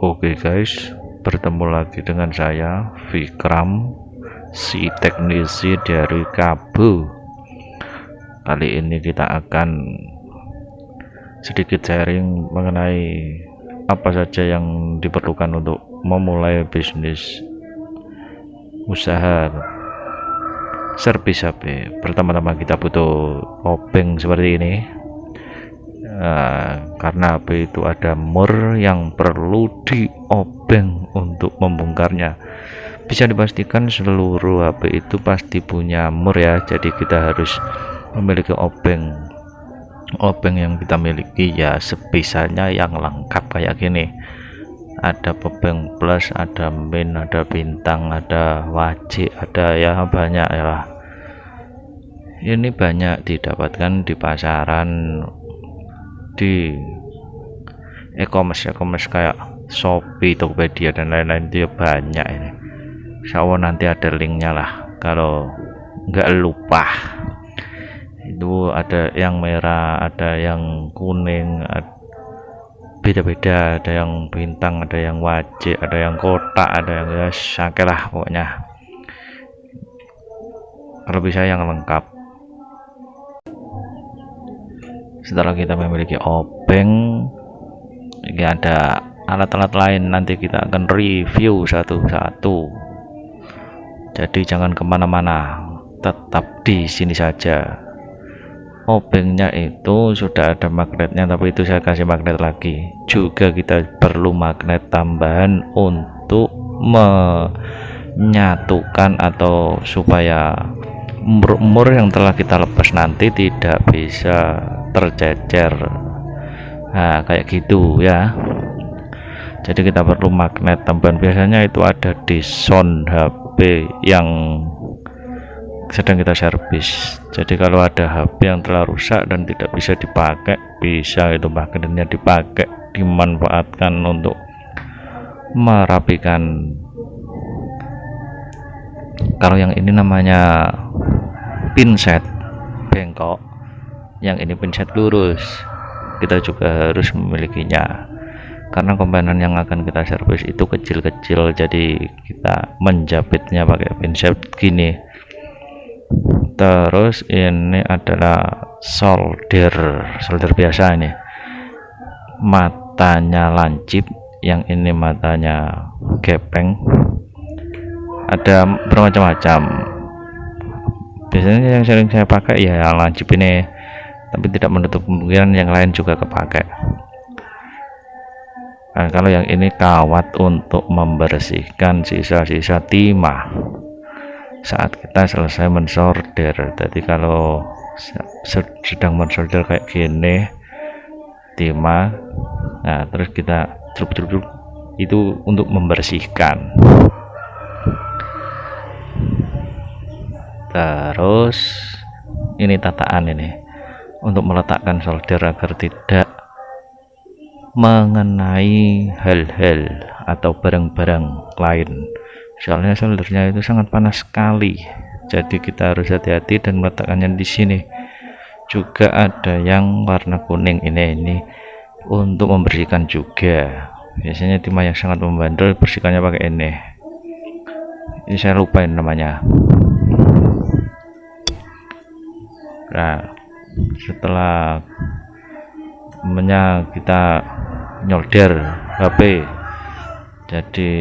Oke guys, bertemu lagi dengan saya Vikram, si teknisi dari Kabu. Kali ini kita akan sedikit sharing mengenai apa saja yang diperlukan untuk memulai bisnis usaha servis HP. Pertama-tama kita butuh obeng seperti ini. Karena HP itu ada mur yang perlu diobeng untuk membongkarnya. Bisa dipastikan seluruh HP itu pasti punya mur ya, jadi kita harus memiliki obeng yang kita miliki ya sebisanya yang lengkap kayak gini. Ada obeng plus, ada min, ada bintang, ada wajik, ada ya banyak ya lah. Ini banyak didapatkan di pasaran, di e-commerce kayak Shopee, Tokopedia dan lain-lain. Dia banyak ini. Insyaallah nanti ada linknya lah kalau nggak lupa. Itu ada yang merah, ada yang kuning, beda-beda, ada yang bintang, ada yang wajik, ada yang kotak, ada yang ya sakit lah pokoknya. Kalau bisa yang lengkap. Setelah kita memiliki obeng, ini ada alat-alat lain, nanti kita akan review satu-satu. Jadi jangan kemana-mana, tetap di sini saja. Obengnya itu sudah ada magnetnya, tapi itu saya kasih magnet lagi. Juga kita perlu magnet tambahan untuk menyatukan atau supaya mur yang telah kita lepas nanti tidak bisa tercecer. Nah kayak gitu ya. Jadi kita perlu magnet tambahan, biasanya itu ada di sound HP yang sedang kita servis. Jadi kalau ada HP yang telah rusak dan tidak bisa dipakai, bisa itu magnetnya dipakai, dimanfaatkan untuk merapikan. Kalau yang ini namanya pinset bengkok, yang ini pinset lurus. Kita juga harus memilikinya karena komponen yang akan kita servis itu kecil-kecil, jadi kita menjepitnya pakai pinset gini. Terus ini adalah solder biasa, ini matanya lancip, yang ini matanya gepeng. Ada bermacam-macam, biasanya yang sering saya pakai ya yang lancip ini, tapi tidak menutup kemungkinan yang lain juga kepakai. Nah, kalau yang ini kawat untuk membersihkan sisa-sisa timah saat kita selesai mensolder. Jadi kalau sedang mensolder kayak gini timah, nah terus kita truk itu untuk membersihkan. Terus ini tataan ini untuk meletakkan solder agar tidak mengenai hal-hal atau barang-barang lain. Soalnya soldernya itu sangat panas sekali, jadi kita harus hati-hati dan meletakkannya di sini. Juga ada yang warna kuning ini untuk membersihkan juga. Biasanya timah yang sangat membandel, bersihkannya pakai ini. Ini saya lupain namanya. Nah, setelah kita nyolder HP, jadi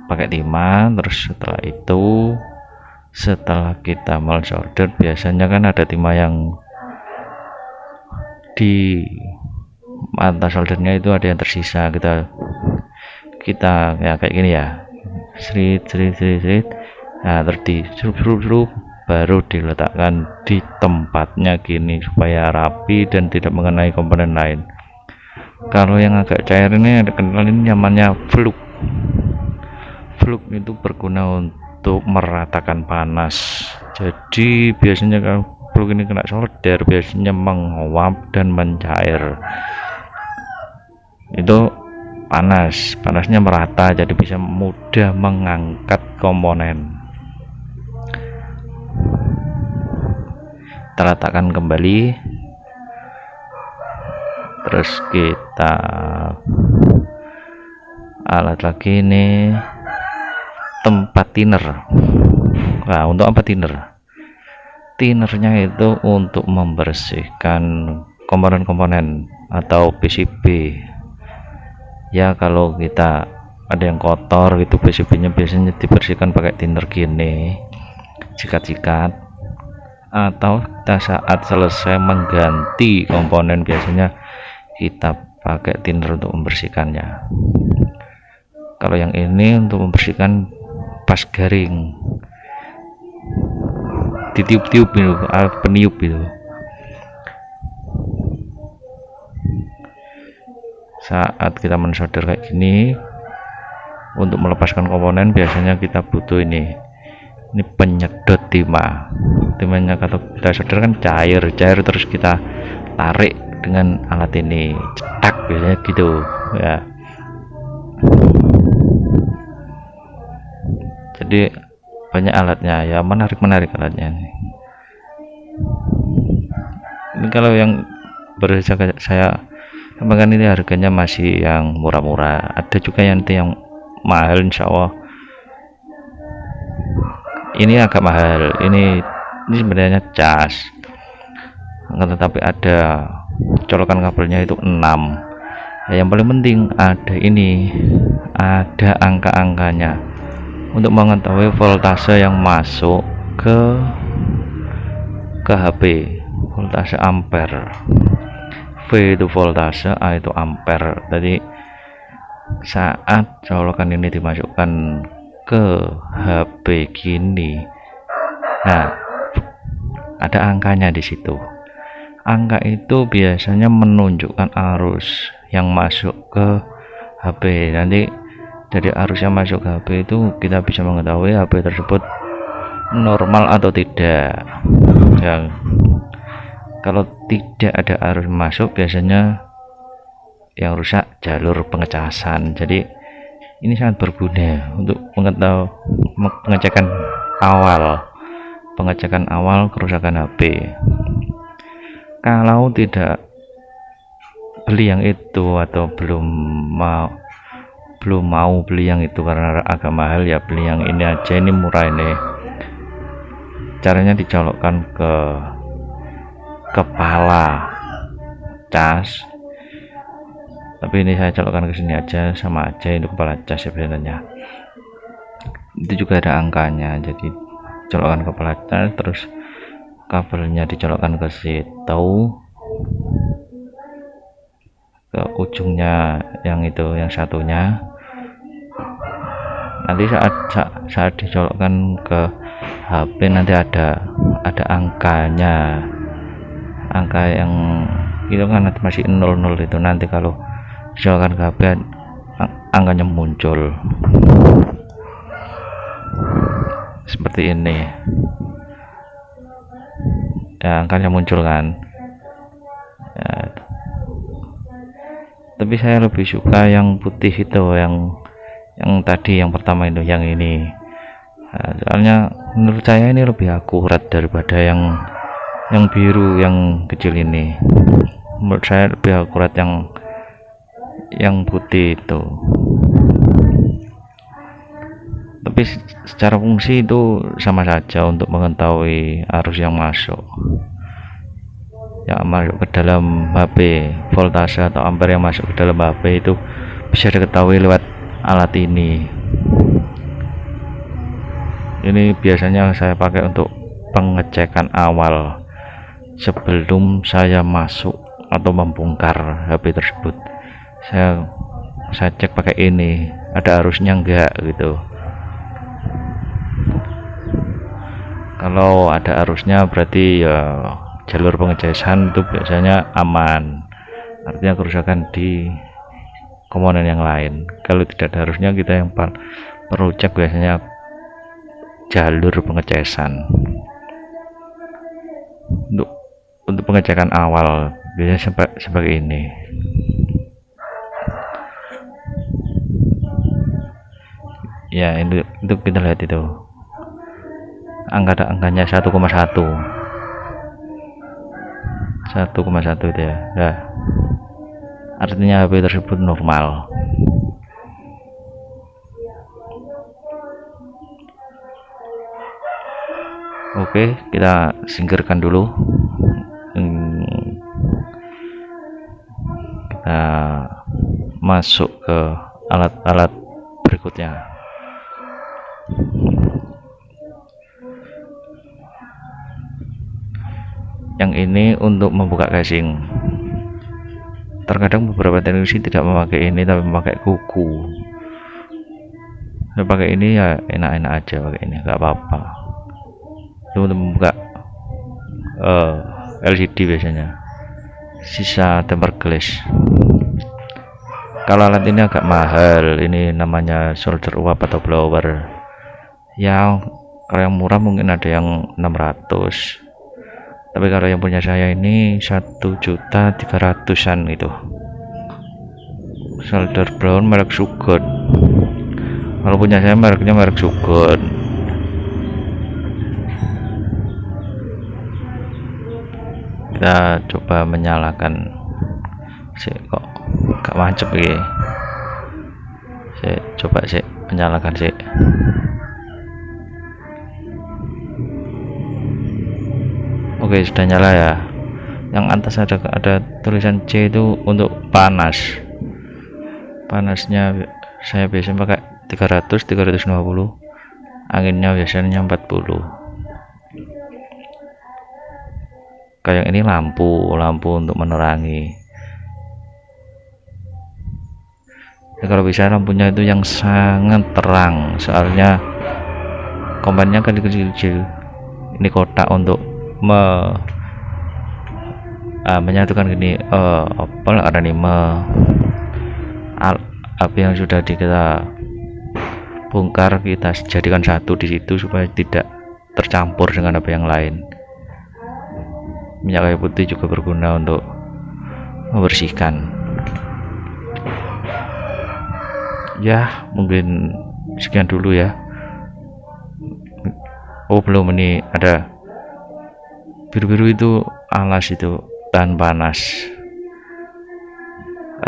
pakai timah. Terus setelah kita solder, biasanya kan ada timah yang di mata soldernya itu ada yang tersisa, kita ya kayak gini ya, srit. Nah terus diserub baru diletakkan di tempatnya gini supaya rapi dan tidak mengenai komponen lain. Kalau yang agak cair ini ada kenalin namanya fluk itu berguna untuk meratakan panas. Jadi biasanya kalau fluk ini kena solder, biasanya menguap dan mencair. Itu panasnya merata, jadi bisa mudah mengangkat komponen. Kita letakkan kembali, terus kita alat lagi ini tempat thinner. Nah, untuk apa thinner? Thinnernya itu untuk membersihkan komponen-komponen atau PCB ya. Kalau kita ada yang kotor gitu PCB-nya, biasanya dibersihkan pakai thinner gini, sikat-sikat. Atau kita saat selesai mengganti komponen, biasanya kita pakai thinner untuk membersihkannya. Kalau yang ini untuk membersihkan pas garing, ditiup-tiup itu, alat peniup itu. Saat kita mensolder kayak gini, untuk melepaskan komponen biasanya kita butuh ini penyedot timahnya. Kalau kita solder kan cair terus kita tarik dengan alat ini, cetak biasanya gitu ya. Jadi banyak alatnya ya, menarik alatnya ini. Kalau yang baru saya sampaikan ini harganya masih yang murah-murah, ada juga yang mahal, insya Allah. Ini agak mahal, ini sebenarnya cas, tetapi ada colokan kabelnya itu 6 ya. Yang paling penting ada angka-angkanya untuk mengetahui voltase yang masuk ke HP. Voltase ampere, V itu voltase, A itu ampere. Jadi saat colokan ini dimasukkan ke HP gini, nah ada angkanya di situ. Angka itu biasanya menunjukkan arus yang masuk ke HP. Nanti dari arus yang masuk ke HP itu kita bisa mengetahui HP tersebut normal atau tidak ya. Kalau tidak ada arus masuk, biasanya yang rusak jalur pengecasan. Jadi ini sangat berguna untuk mengetahui pengecekan awal kerusakan HP. Kalau tidak beli yang itu atau belum mau beli yang itu karena agak mahal, ya beli yang ini aja, ini murah ini. Caranya dicolokkan ke kepala cas, tapi ini saya colokkan ke sini aja, sama aja itu kepala cas sebenarnya. Itu juga ada angkanya, jadi colokkan kepala cas, terus kabelnya dicolokkan ke situ, ke ujungnya yang itu, yang satunya. Nanti saat dicolokkan ke HP nanti ada angkanya, angka yang itu kan masih 00 itu. Nanti kalau dicolokkan ke HP angkanya muncul seperti ini ya, angkanya muncul kan ya. Tapi saya lebih suka yang putih itu, yang tadi yang pertama itu, yang ini. Nah, soalnya menurut saya ini lebih akurat daripada yang biru yang kecil ini. Menurut saya lebih akurat yang putih itu. Tapi secara fungsi itu sama saja untuk mengetahui arus yang masuk ke dalam HP, voltase atau ampere yang masuk ke dalam HP itu bisa diketahui lewat alat ini. Ini biasanya saya pakai untuk pengecekan awal sebelum saya masuk atau membongkar HP tersebut. Saya cek pakai ini, ada arusnya enggak gitu. Kalau ada arusnya berarti ya jalur pengecasan itu biasanya aman, artinya kerusakan di komponen yang lain. Kalau tidak ada arusnya, kita yang perlu cek biasanya jalur pengecasan. Untuk pengecekan awal biasanya sebagai ini. Ya, itu kita lihat itu angkanya 1,1 itu ya. Nah, artinya HP tersebut normal. Oke, kita singkirkan dulu. Kita masuk ke alat-alat berikutnya. Yang ini untuk membuka casing. Terkadang beberapa teknisi tidak memakai ini tapi memakai kuku. Saya pakai ini ya enak-enak aja, pakai ini nggak apa-apa. Itu untuk membuka LCD biasanya. Sisa tempered glass. Kalau alat ini agak mahal, ini namanya solder uap atau blower. Yang kalau yang murah mungkin ada yang 600. Tapi kalau yang punya saya ini 1.300.000-an gitu. Solder brown merek Sugon. Kalau punya saya mereknya merek Sugon. Kita coba menyalakan. Kok gak mancep ya. Saya coba menyalakan sih. Oke, sudah nyala ya. Yang atas ada tulisan C itu untuk panas. Panasnya saya biasanya pakai 350. Anginnya biasanya 40. Kayak ini lampu untuk menerangi. Ya, kalau bisa lampunya itu yang sangat terang, soalnya komponennya kan kecil-kecil. Ini kotak untuk menyatukan gini api yang sudah kita bongkar kita jadikan satu di situ supaya tidak tercampur dengan api yang lain. Minyak kayu putih juga berguna untuk membersihkan. Ya, mungkin sekian dulu ya. Oh, belum, ini ada biru-biru itu alas, itu tahan panas.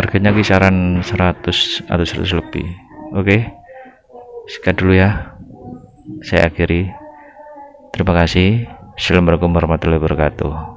Harganya kisaran 100 atau 100 lebih. Oke, sekian dulu ya, saya akhiri. Terima kasih. Assalamualaikum warahmatullahi wabarakatuh.